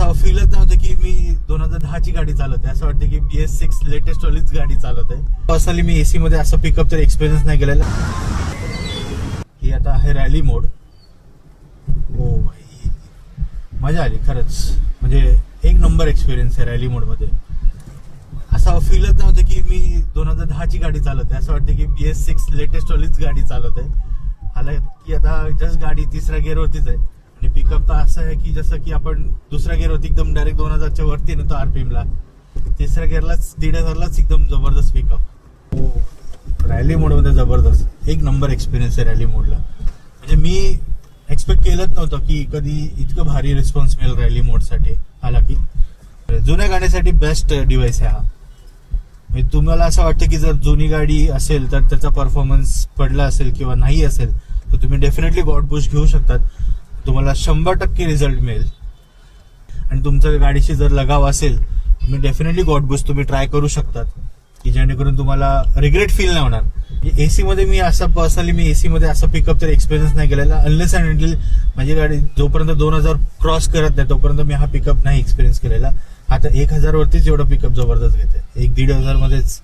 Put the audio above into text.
असं फीलच नव्हतं की मी 2010ची गाडी चालवते. असं वाटतं की BS6 लेटेस्ट वालीच गाडी चालवते. पर्सनली मी AC मध्ये असं पिकअप तर एक्सपिरियन्स नाही केलेला. ही आता आहे रॅली मोड. हो भाई, मजा आली खरंच. म्हणजे एक नंबर एक्सपिरियन्स आहे रॅली मोड मध्ये. असं फीलच नव्हतं की मी 2010ची गाडी चालवते. असं वाटतं की BS6 लेटेस्ट वालीच गाडी चालवते. हालांकी आता जस्ट गाडी तिसऱ्या गिअरवरतीच आहे आणि पिकअप तर असं आहे की जसं की आपण दुसऱ्या गिअरवरती एकदम डायरेक्ट 2000च्या वरती नेतो RPM ला. तिसऱ्या गिअरलाच 1500लाच एकदम जबरदस्त पिकअप. हो, रॅली मोडमध्ये जबरदस्त एक नंबर एक्सपिरियन्स आहे रॅली मोडला. म्हणजे मी एक्सपेक्ट केलंच नव्हतं की कधी इतकं भारी रिस्पॉन्स मिळेल रॅली मोडसाठी. हालांकी जुन्या गाड्यासाठी बेस्ट डिव्हाइस आहे हा. म्हणजे तुम्हाला असं वाटतं की जर जुनी गाडी असेल तर त्याचा परफॉर्मन्स पडला असेल किंवा नाही असेल तर तुम्ही डेफिनेटली गॉड बुश घेऊ शकतात. तुम्हाला 100% रिझल्ट मिळेल. आणि तुमच्या गाडीशी जर लगाव असेल तुम्ही डेफिनेटली गॉड बुश तुम्ही ट्राय करू शकतात की जेणेकरून तुम्हाला रिग्रेट फील नाही होणार. AC मध्ये मी असं पर्सनली मी AC मध्ये असं पिकअप तर एक्सपिरियन्स नाही केलेला. अनलेस अँड अनटिल माझी गाडी जोपर्यंत 2000 क्रॉस करत नाही तोपर्यंत मी हा पिकअप नाही एक्सपिरियन्स केलेला. आता 1000 वरतीच एवढं पिकअप जबरदस्त घेते. 1-1.5 हजार मध्येच